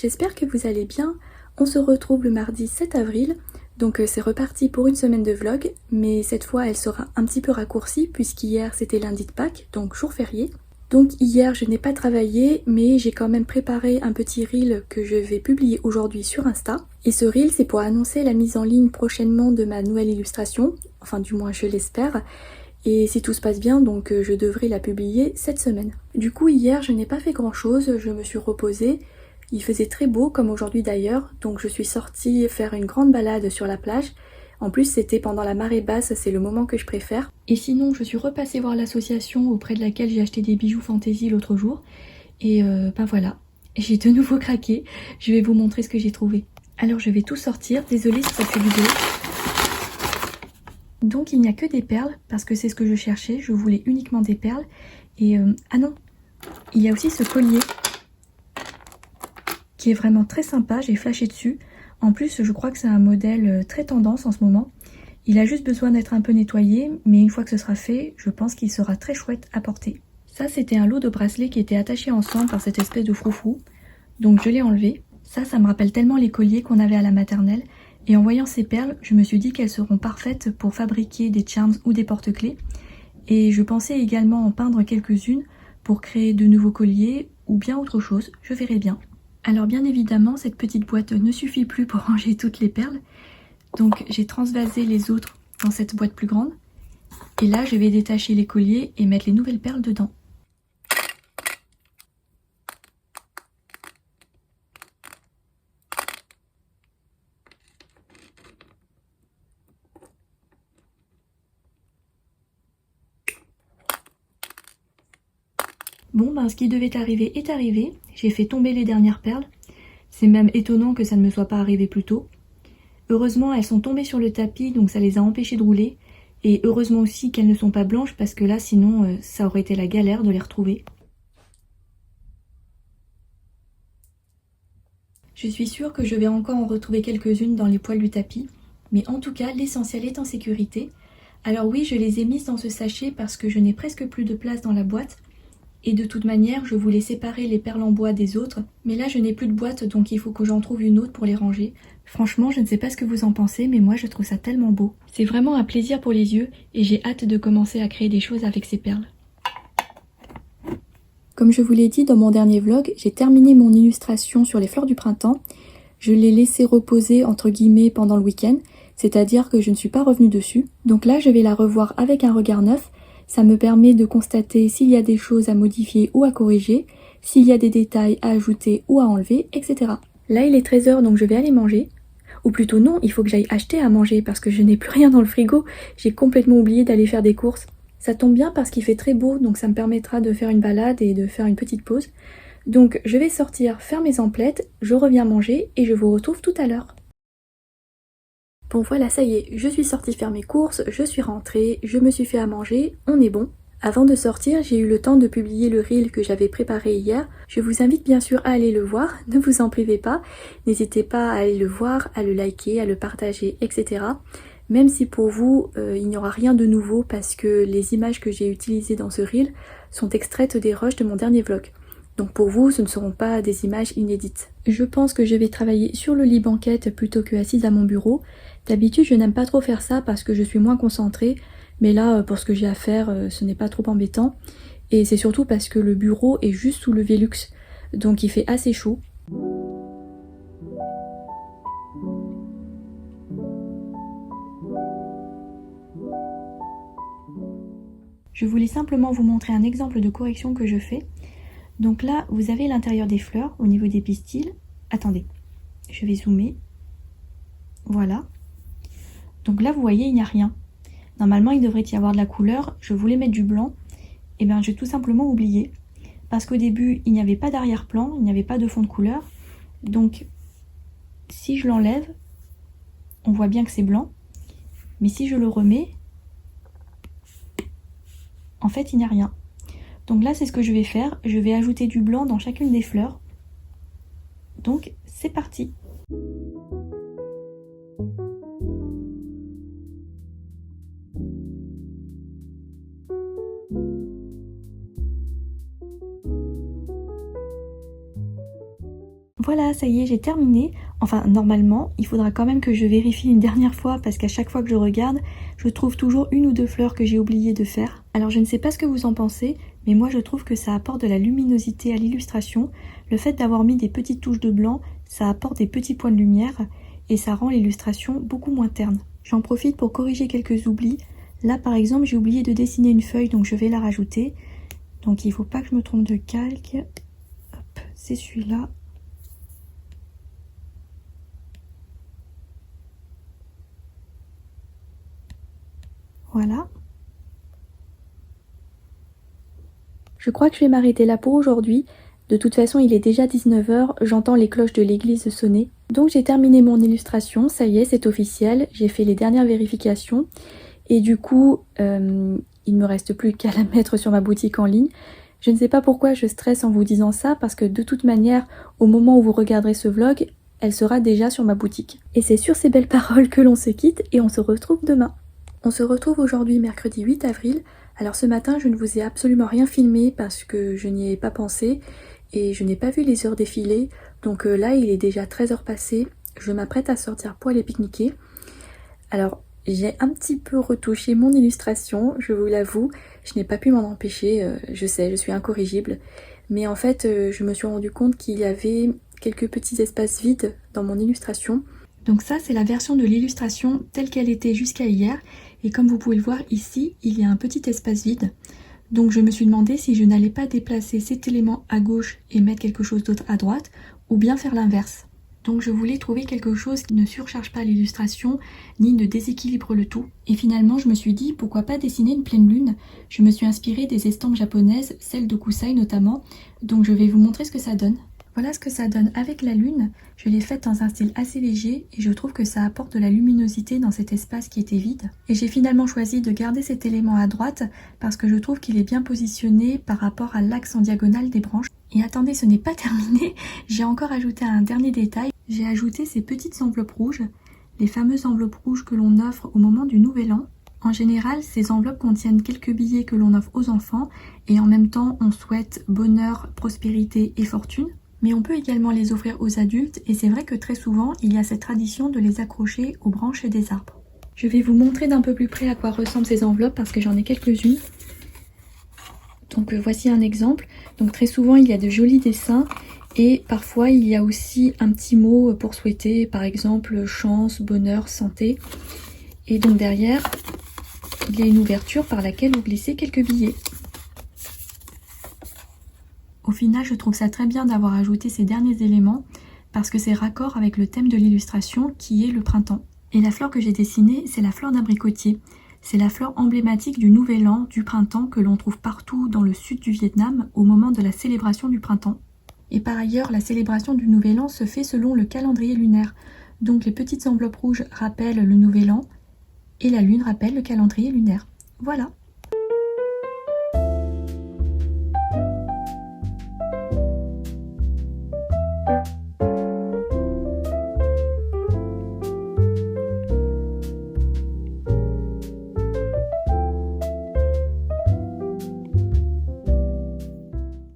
j'espère que vous allez bien. On se retrouve le mardi 7 avril, donc c'est reparti pour une semaine de vlog, mais cette fois elle sera un petit peu raccourcie puisqu'hier c'était lundi de Pâques, donc jour férié. Donc hier je n'ai pas travaillé, mais j'ai quand même préparé un petit reel que je vais publier aujourd'hui sur Insta. Et ce reel c'est pour annoncer la mise en ligne prochainement de ma nouvelle illustration, enfin du moins je l'espère. Et si tout se passe bien, donc je devrais la publier cette semaine. Du coup hier je n'ai pas fait grand chose, je me suis reposée. Il faisait très beau comme aujourd'hui d'ailleurs, donc je suis sortie faire une grande balade sur la plage. En plus c'était pendant la marée basse, c'est le moment que je préfère. Et sinon je suis repassée voir l'association auprès de laquelle j'ai acheté des bijoux fantaisie l'autre jour. Et ben voilà, j'ai de nouveau craqué, je vais vous montrer ce que j'ai trouvé. Alors je vais tout sortir, désolée si ça fait du bruit. Donc il n'y a que des perles, parce que c'est ce que je cherchais, je voulais uniquement des perles. Et ah non, il y a aussi ce collier, qui est vraiment très sympa, j'ai flashé dessus. En plus je crois que c'est un modèle très tendance en ce moment. Il a juste besoin d'être un peu nettoyé, mais une fois que ce sera fait, je pense qu'il sera très chouette à porter. Ça c'était un lot de bracelets qui étaient attachés ensemble par cette espèce de froufrou, donc je l'ai enlevé. Ça me rappelle tellement les colliers qu'on avait à la maternelle. Et en voyant ces perles, je me suis dit qu'elles seront parfaites pour fabriquer des charms ou des porte-clés. Et je pensais également en peindre quelques-unes pour créer de nouveaux colliers ou bien autre chose, je verrai bien. Alors bien évidemment, cette petite boîte ne suffit plus pour ranger toutes les perles. Donc j'ai transvasé les autres dans cette boîte plus grande. Et là, je vais détacher les colliers et mettre les nouvelles perles dedans. Bon ben ce qui devait arriver est arrivé, j'ai fait tomber les dernières perles. C'est même étonnant que ça ne me soit pas arrivé plus tôt. Heureusement elles sont tombées sur le tapis donc ça les a empêchées de rouler. Et heureusement aussi qu'elles ne sont pas blanches parce que là sinon ça aurait été la galère de les retrouver. Je suis sûre que je vais encore en retrouver quelques-unes dans les poils du tapis. Mais en tout cas l'essentiel est en sécurité. Alors oui je les ai mises dans ce sachet parce que je n'ai presque plus de place dans la boîte. Et de toute manière, je voulais séparer les perles en bois des autres, mais là je n'ai plus de boîte donc il faut que j'en trouve une autre pour les ranger. Franchement, je ne sais pas ce que vous en pensez, mais moi je trouve ça tellement beau. C'est vraiment un plaisir pour les yeux et j'ai hâte de commencer à créer des choses avec ces perles. Comme je vous l'ai dit dans mon dernier vlog, j'ai terminé mon illustration sur les fleurs du printemps. Je l'ai laissé reposer entre guillemets pendant le week-end, c'est-à-dire que je ne suis pas revenue dessus. Donc là je vais la revoir avec un regard neuf. Ça me permet de constater s'il y a des choses à modifier ou à corriger, s'il y a des détails à ajouter ou à enlever, etc. Là il est 13 h donc je vais aller manger. Ou plutôt non, il faut que j'aille acheter à manger parce que je n'ai plus rien dans le frigo. J'ai complètement oublié d'aller faire des courses. Ça tombe bien parce qu'il fait très beau, donc ça me permettra de faire une balade et de faire une petite pause. Donc je vais sortir faire mes emplettes, je reviens manger et je vous retrouve tout à l'heure. Bon voilà, ça y est, je suis sortie faire mes courses, je suis rentrée, je me suis fait à manger, on est bon. Avant de sortir, j'ai eu le temps de publier le reel que j'avais préparé hier. Je vous invite bien sûr à aller le voir, ne vous en privez pas. N'hésitez pas à aller le voir, à le liker, à le partager, etc. Même si pour vous, il n'y aura rien de nouveau parce que les images que j'ai utilisées dans ce reel sont extraites des rushs de mon dernier vlog. Donc pour vous, ce ne seront pas des images inédites. Je pense que je vais travailler sur le lit banquette plutôt que assise à mon bureau. D'habitude, je n'aime pas trop faire ça parce que je suis moins concentrée. Mais là, pour ce que j'ai à faire, ce n'est pas trop embêtant. Et c'est surtout parce que le bureau est juste sous le Velux. Donc il fait assez chaud. Je voulais simplement vous montrer un exemple de correction que je fais. Donc là, vous avez l'intérieur des fleurs au niveau des pistils. Attendez, je vais zoomer. Voilà. Donc là, vous voyez, il n'y a rien. Normalement, il devrait y avoir de la couleur. Je voulais mettre du blanc. Et bien, j'ai tout simplement oublié. Parce qu'au début, il n'y avait pas d'arrière-plan, il n'y avait pas de fond de couleur. Donc, si je l'enlève, on voit bien que c'est blanc. Mais si je le remets, en fait, il n'y a rien. Donc là, c'est ce que je vais faire. Je vais ajouter du blanc dans chacune des fleurs. Donc, c'est parti. Voilà, ça y est, j'ai terminé. Enfin, normalement, il faudra quand même que je vérifie une dernière fois parce qu'à chaque fois que je regarde, je trouve toujours une ou deux fleurs que j'ai oublié de faire. Alors je ne sais pas ce que vous en pensez, mais moi je trouve que ça apporte de la luminosité à l'illustration. Le fait d'avoir mis des petites touches de blanc, ça apporte des petits points de lumière et ça rend l'illustration beaucoup moins terne. J'en profite pour corriger quelques oublis. Là par exemple, j'ai oublié de dessiner une feuille, donc je vais la rajouter. Donc il ne faut pas que je me trompe de calque. Hop, c'est celui-là. Voilà. Je crois que je vais m'arrêter là pour aujourd'hui. De toute façon, il est déjà 19 h, j'entends les cloches de l'église sonner. Donc j'ai terminé mon illustration, ça y est, c'est officiel. J'ai fait les dernières vérifications. Et du coup, il ne me reste plus qu'à la mettre sur ma boutique en ligne. Je ne sais pas pourquoi je stresse en vous disant ça, parce que de toute manière, au moment où vous regarderez ce vlog, elle sera déjà sur ma boutique. Et c'est sur ces belles paroles que l'on se quitte et on se retrouve demain. On se retrouve aujourd'hui mercredi 8 avril. Alors ce matin, je ne vous ai absolument rien filmé parce que je n'y ai pas pensé et je n'ai pas vu les heures défiler. Donc là, il est déjà 13 h passées. Je m'apprête à sortir pour aller pique-niquer. Alors, j'ai un petit peu retouché mon illustration, je vous l'avoue. Je n'ai pas pu m'en empêcher, je sais, je suis incorrigible. Mais en fait, je me suis rendu compte qu'il y avait quelques petits espaces vides dans mon illustration. Donc ça, c'est la version de l'illustration telle qu'elle était jusqu'à hier. Et comme vous pouvez le voir ici, il y a un petit espace vide. Donc je me suis demandé si je n'allais pas déplacer cet élément à gauche et mettre quelque chose d'autre à droite, ou bien faire l'inverse. Donc je voulais trouver quelque chose qui ne surcharge pas l'illustration, ni ne déséquilibre le tout. Et finalement, je me suis dit, pourquoi pas dessiner une pleine lune? Je me suis inspirée des estampes japonaises, celles de Kusai notamment, donc je vais vous montrer ce que ça donne. Voilà ce que ça donne avec la lune. Je l'ai faite dans un style assez léger et je trouve que ça apporte de la luminosité dans cet espace qui était vide. Et j'ai finalement choisi de garder cet élément à droite parce que je trouve qu'il est bien positionné par rapport à l'axe en diagonale des branches. Et attendez, ce n'est pas terminé, j'ai encore ajouté un dernier détail. J'ai ajouté ces petites enveloppes rouges, les fameuses enveloppes rouges que l'on offre au moment du Nouvel An. En général, ces enveloppes contiennent quelques billets que l'on offre aux enfants et en même temps, on souhaite bonheur, prospérité et fortune. Mais on peut également les offrir aux adultes et c'est vrai que très souvent, il y a cette tradition de les accrocher aux branches des arbres. Je vais vous montrer d'un peu plus près à quoi ressemblent ces enveloppes parce que j'en ai quelques-unes. Donc voici un exemple. Donc très souvent, il y a de jolis dessins et parfois, il y a aussi un petit mot pour souhaiter, par exemple, chance, bonheur, santé. Et donc derrière, il y a une ouverture par laquelle vous glissez quelques billets. Au final, je trouve ça très bien d'avoir ajouté ces derniers éléments parce que c'est raccord avec le thème de l'illustration qui est le printemps. Et la fleur que j'ai dessinée, c'est la fleur d'abricotier. C'est la fleur emblématique du Nouvel An, du printemps, que l'on trouve partout dans le sud du Vietnam au moment de la célébration du printemps. Et par ailleurs, la célébration du Nouvel An se fait selon le calendrier lunaire. Donc les petites enveloppes rouges rappellent le Nouvel An et la lune rappelle le calendrier lunaire. Voilà.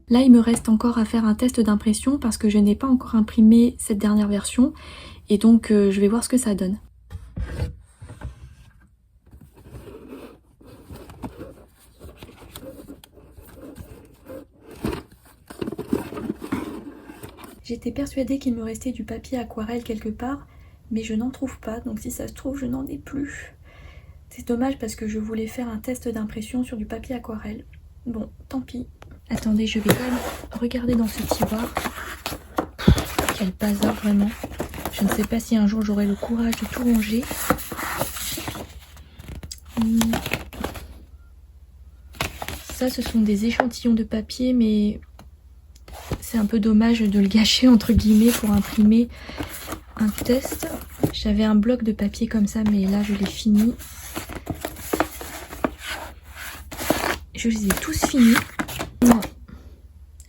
Là, il me reste encore à faire un test d'impression parce que je n'ai pas encore imprimé cette dernière version et donc je vais voir ce que ça donne. J'étais persuadée qu'il me restait du papier aquarelle quelque part, mais je n'en trouve pas, donc si ça se trouve, je n'en ai plus. C'est dommage parce que je voulais faire un test d'impression sur du papier aquarelle. Bon, tant pis. Attendez, je vais quand même regarder dans ce tiroir. Quel bazar vraiment. Je ne sais pas si un jour j'aurai le courage de tout ranger. Ça, ce sont des échantillons de papier, mais c'est un peu dommage de le gâcher entre guillemets pour imprimer un test. J'avais un bloc de papier comme ça, mais là je l'ai fini. Je les ai tous finis. Non,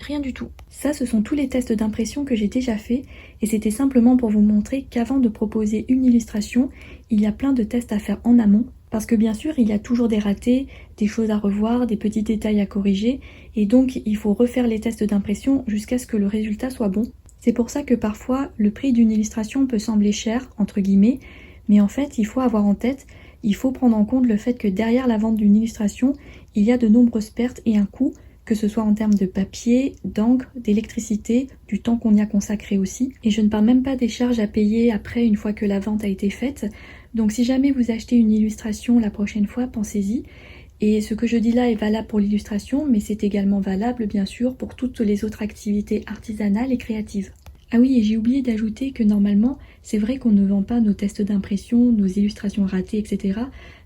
rien du tout. Ça, ce sont tous les tests d'impression que j'ai déjà fait et c'était simplement pour vous montrer qu'avant de proposer une illustration, il y a plein de tests à faire en amont parce que bien sûr, il y a toujours des ratés, des choses à revoir, des petits détails à corriger et donc il faut refaire les tests d'impression jusqu'à ce que le résultat soit bon. C'est pour ça que parfois le prix d'une illustration peut sembler cher, entre guillemets, mais en fait il faut avoir en tête, il faut prendre en compte le fait que derrière la vente d'une illustration, il y a de nombreuses pertes et un coût, que ce soit en termes de papier, d'encre, d'électricité, du temps qu'on y a consacré aussi. Et je ne parle même pas des charges à payer après une fois que la vente a été faite. Donc si jamais vous achetez une illustration la prochaine fois, pensez-y. Et ce que je dis là est valable pour l'illustration, mais c'est également valable bien sûr pour toutes les autres activités artisanales et créatives. Ah oui, et j'ai oublié d'ajouter que normalement, c'est vrai qu'on ne vend pas nos tests d'impression, nos illustrations ratées, etc.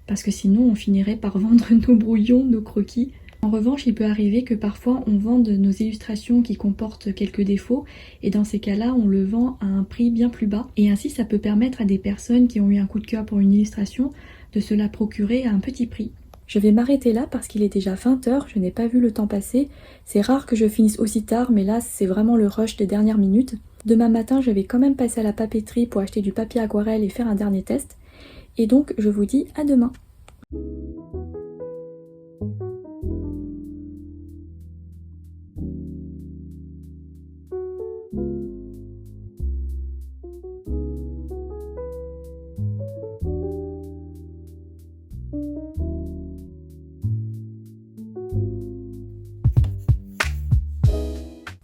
parce que sinon on finirait par vendre nos brouillons, nos croquis. En revanche, il peut arriver que parfois on vende nos illustrations qui comportent quelques défauts, et dans ces cas-là, on le vend à un prix bien plus bas. Et ainsi, ça peut permettre à des personnes qui ont eu un coup de cœur pour une illustration de se la procurer à un petit prix. Je vais m'arrêter là parce qu'il est déjà 20h, je n'ai pas vu le temps passer. C'est rare que je finisse aussi tard, mais là c'est vraiment le rush des dernières minutes. Demain matin, je vais quand même passer à la papeterie pour acheter du papier aquarelle et faire un dernier test. Et donc, je vous dis à demain.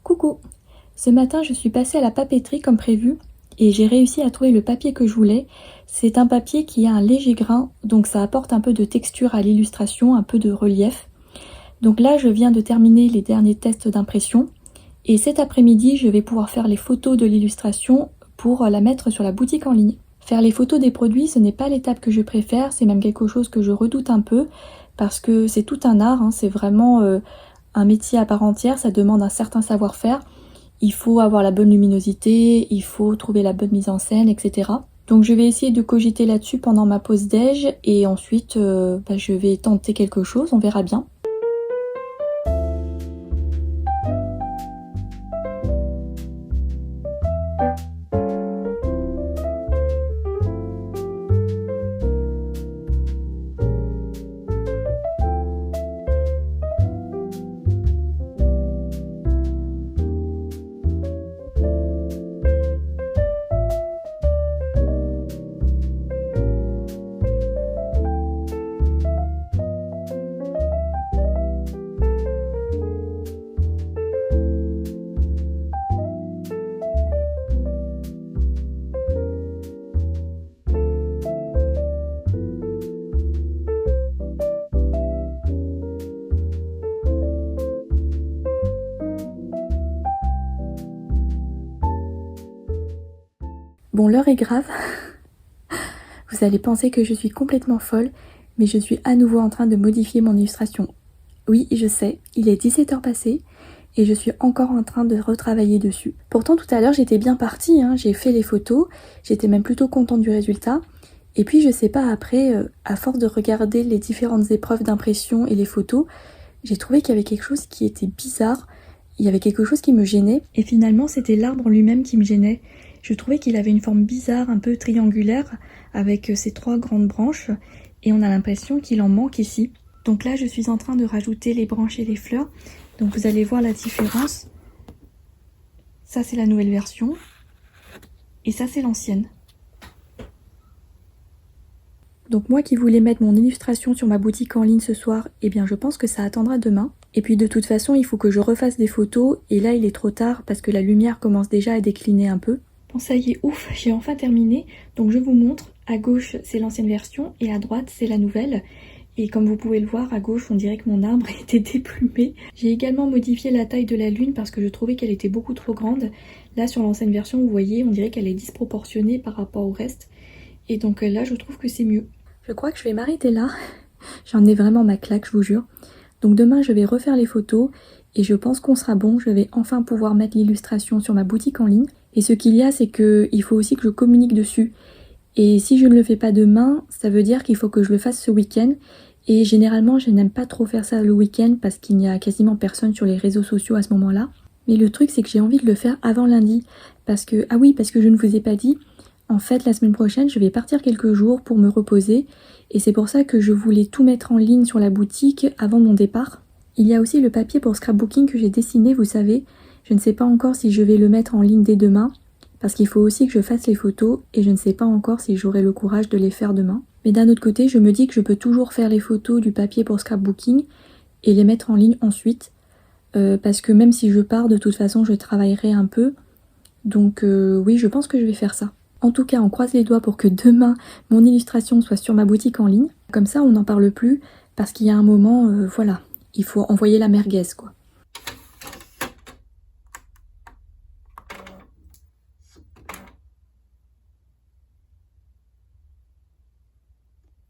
Coucou! Ce matin, je suis passée à la papeterie comme prévu et j'ai réussi à trouver le papier que je voulais. C'est un papier qui a un léger grain, donc ça apporte un peu de texture à l'illustration, un peu de relief. Donc là, je viens de terminer les derniers tests d'impression et cet après-midi, je vais pouvoir faire les photos de l'illustration pour la mettre sur la boutique en ligne. Faire les photos des produits, ce n'est pas l'étape que je préfère, c'est même quelque chose que je redoute un peu parce que c'est tout un art, c'est vraiment un métier à part entière, ça demande un certain savoir-faire. Il faut avoir la bonne luminosité, il faut trouver la bonne mise en scène, etc. Donc je vais essayer de cogiter là-dessus pendant ma pause déj et ensuite je vais tenter quelque chose, on verra bien. Bon, l'heure est grave. Vous allez penser que je suis complètement folle, mais je suis à nouveau en train de modifier mon illustration. Oui, je sais, il est 17h passé et je suis encore en train de retravailler dessus. Pourtant, tout à l'heure, j'étais bien partie, j'ai fait les photos, j'étais même plutôt contente du résultat. Et puis, je sais pas, après, à force de regarder les différentes épreuves d'impression et les photos, j'ai trouvé qu'il y avait quelque chose qui était bizarre, il y avait quelque chose qui me gênait. Et finalement, c'était l'arbre lui-même qui me gênait. Je trouvais qu'il avait une forme bizarre, un peu triangulaire, avec ses 3 grandes branches, et on a l'impression qu'il en manque ici. Donc là, je suis en train de rajouter les branches et les fleurs, donc vous allez voir la différence. Ça, c'est la nouvelle version, et ça, c'est l'ancienne. Donc moi qui voulais mettre mon illustration sur ma boutique en ligne ce soir, eh bien je pense que ça attendra demain. Et puis de toute façon, il faut que je refasse des photos, et là, il est trop tard, parce que la lumière commence déjà à décliner un peu. Bon ça y est, ouf, j'ai enfin terminé, donc je vous montre, à gauche c'est l'ancienne version et à droite c'est la nouvelle. Et comme vous pouvez le voir, à gauche on dirait que mon arbre était déplumé. J'ai également modifié la taille de la lune parce que je trouvais qu'elle était beaucoup trop grande. Là sur l'ancienne version, vous voyez, on dirait qu'elle est disproportionnée par rapport au reste. Et donc là je trouve que c'est mieux. Je crois que je vais m'arrêter là, j'en ai vraiment ma claque, je vous jure. Donc demain je vais refaire les photos et je pense qu'on sera bon, je vais enfin pouvoir mettre l'illustration sur ma boutique en ligne. Et ce qu'il y a, c'est qu'il faut aussi que je communique dessus. Et si je ne le fais pas demain, ça veut dire qu'il faut que je le fasse ce week-end. Et généralement, je n'aime pas trop faire ça le week-end parce qu'il n'y a quasiment personne sur les réseaux sociaux à ce moment-là. Mais le truc, c'est que j'ai envie de le faire avant lundi. Parce que je ne vous ai pas dit, en fait, la semaine prochaine, je vais partir quelques jours pour me reposer. Et c'est pour ça que je voulais tout mettre en ligne sur la boutique avant mon départ. Il y a aussi le papier pour scrapbooking que j'ai dessiné, vous savez. Je ne sais pas encore si je vais le mettre en ligne dès demain, parce qu'il faut aussi que je fasse les photos et je ne sais pas encore si j'aurai le courage de les faire demain. Mais d'un autre côté, je me dis que je peux toujours faire les photos du papier pour scrapbooking et les mettre en ligne ensuite, parce que même si je pars, de toute façon, je travaillerai un peu. Donc oui, je pense que je vais faire ça. En tout cas, on croise les doigts pour que demain, mon illustration soit sur ma boutique en ligne. Comme ça, on n'en parle plus, parce qu'il y a un moment, voilà, il faut envoyer la merguez, quoi.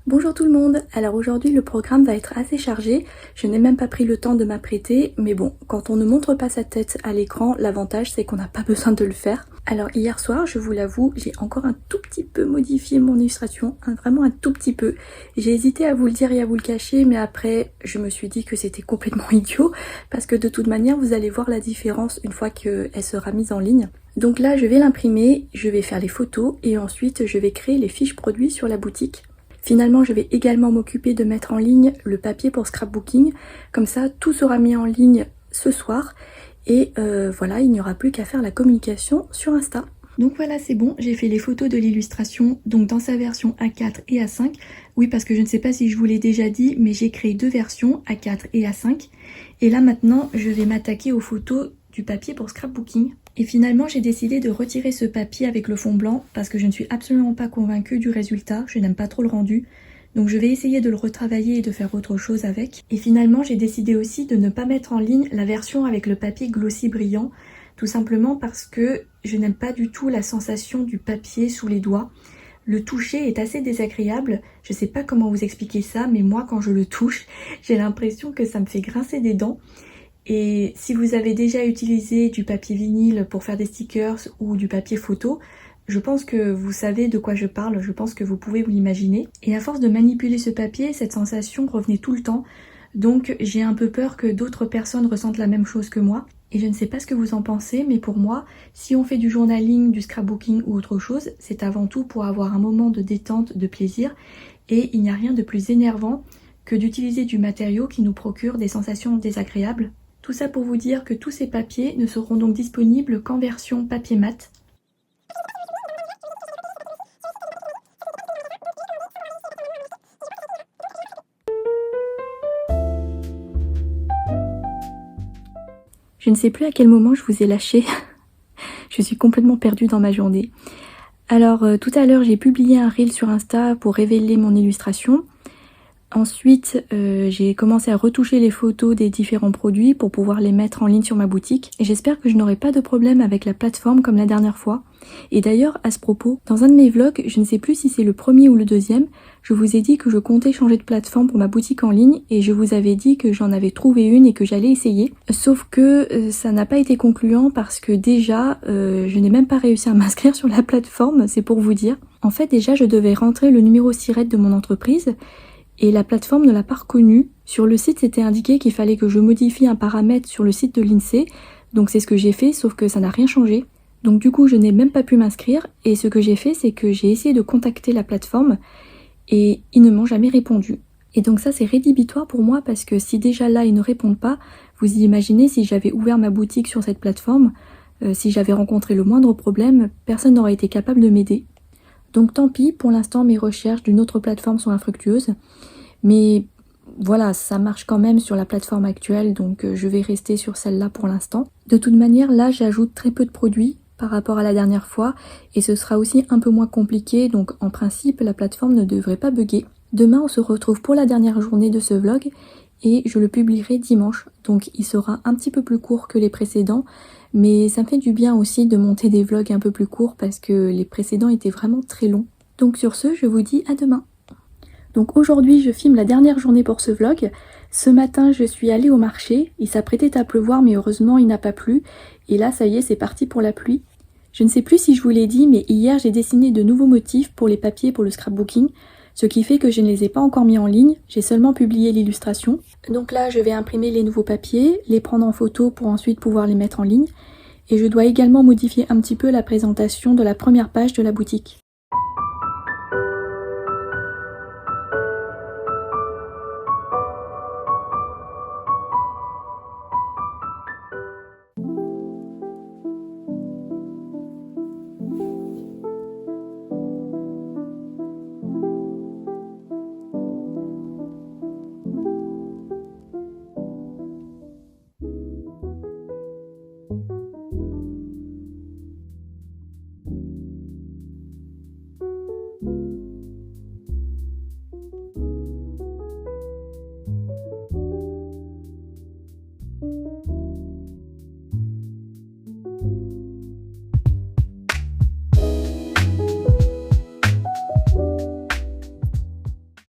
Bonjour tout le monde, alors aujourd'hui le programme va être assez chargé, je n'ai même pas pris le temps de m'apprêter, mais bon, quand on ne montre pas sa tête à l'écran, l'avantage c'est qu'on n'a pas besoin de le faire. Alors hier soir, je vous l'avoue, j'ai encore un tout petit peu modifié mon illustration, vraiment un tout petit peu. J'ai hésité à vous le dire et à vous le cacher, mais après je me suis dit que c'était complètement idiot, parce que de toute manière vous allez voir la différence une fois qu'elle sera mise en ligne. Donc là je vais l'imprimer, je vais faire les photos et ensuite je vais créer les fiches produits sur la boutique. Finalement, je vais également m'occuper de mettre en ligne le papier pour scrapbooking. Comme ça, tout sera mis en ligne ce soir. Et voilà, il n'y aura plus qu'à faire la communication sur Insta. Donc voilà, c'est bon, j'ai fait les photos de l'illustration, donc dans sa version A4 et A5. Oui, parce que je ne sais pas si je vous l'ai déjà dit, mais j'ai créé deux versions, A4 et A5. Et là maintenant, je vais m'attaquer aux photos du papier pour scrapbooking. Et finalement, j'ai décidé de retirer ce papier avec le fond blanc parce que je ne suis absolument pas convaincue du résultat, je n'aime pas trop le rendu. Donc je vais essayer de le retravailler et de faire autre chose avec. Et finalement, j'ai décidé aussi de ne pas mettre en ligne la version avec le papier glossy brillant, tout simplement parce que je n'aime pas du tout la sensation du papier sous les doigts. Le toucher est assez désagréable, je sais pas comment vous expliquer ça, mais moi quand je le touche, j'ai l'impression que ça me fait grincer des dents. Et si vous avez déjà utilisé du papier vinyle pour faire des stickers ou du papier photo, je pense que vous savez de quoi je parle, je pense que vous pouvez vous l'imaginer. Et à force de manipuler ce papier, cette sensation revenait tout le temps. Donc j'ai un peu peur que d'autres personnes ressentent la même chose que moi. Et je ne sais pas ce que vous en pensez, mais pour moi, si on fait du journaling, du scrapbooking ou autre chose, c'est avant tout pour avoir un moment de détente, de plaisir. Et il n'y a rien de plus énervant que d'utiliser du matériau qui nous procure des sensations désagréables. Tout ça pour vous dire que tous ces papiers ne seront donc disponibles qu'en version papier mat. Je ne sais plus à quel moment je vous ai lâché. Je suis complètement perdue dans ma journée. Alors tout à l'heure j'ai publié un reel sur Insta pour révéler mon illustration. Ensuite, j'ai commencé à retoucher les photos des différents produits pour pouvoir les mettre en ligne sur ma boutique. Et j'espère que je n'aurai pas de problème avec la plateforme comme la dernière fois. Et d'ailleurs, à ce propos, dans un de mes vlogs, je ne sais plus si c'est le premier ou le deuxième, je vous ai dit que je comptais changer de plateforme pour ma boutique en ligne et je vous avais dit que j'en avais trouvé une et que j'allais essayer. Sauf que ça n'a pas été concluant parce que déjà, je n'ai même pas réussi à m'inscrire sur la plateforme, c'est pour vous dire. En fait, déjà, je devais rentrer le numéro SIRET de mon entreprise. Et la plateforme ne l'a pas reconnu. Sur le site, c'était indiqué qu'il fallait que je modifie un paramètre sur le site de l'INSEE. Donc c'est ce que j'ai fait, sauf que ça n'a rien changé. Donc du coup, je n'ai même pas pu m'inscrire. Et ce que j'ai fait, c'est que j'ai essayé de contacter la plateforme et ils ne m'ont jamais répondu. Et donc ça, c'est rédhibitoire pour moi parce que si déjà là, ils ne répondent pas, vous imaginez si j'avais ouvert ma boutique sur cette plateforme, si j'avais rencontré le moindre problème, personne n'aurait été capable de m'aider. Donc tant pis, pour l'instant mes recherches d'une autre plateforme sont infructueuses. Mais voilà, ça marche quand même sur la plateforme actuelle, donc je vais rester sur celle-là pour l'instant. De toute manière, là j'ajoute très peu de produits par rapport à la dernière fois, et ce sera aussi un peu moins compliqué, donc en principe la plateforme ne devrait pas bugger. Demain on se retrouve pour la dernière journée de ce vlog, et je le publierai dimanche, donc il sera un petit peu plus court que les précédents, mais ça me fait du bien aussi de monter des vlogs un peu plus courts parce que les précédents étaient vraiment très longs. Donc sur ce, je vous dis à demain. Donc aujourd'hui, je filme la dernière journée pour ce vlog. Ce matin, je suis allée au marché. Il s'apprêtait à pleuvoir, mais heureusement, il n'a pas plu. Et là, ça y est, c'est parti pour la pluie. Je ne sais plus si je vous l'ai dit, mais hier, j'ai dessiné de nouveaux motifs pour les papiers pour le scrapbooking. Ce qui fait que je ne les ai pas encore mis en ligne. J'ai seulement publié l'illustration. Donc là, je vais imprimer les nouveaux papiers, les prendre en photo pour ensuite pouvoir les mettre en ligne. Et je dois également modifier un petit peu la présentation de la première page de la boutique.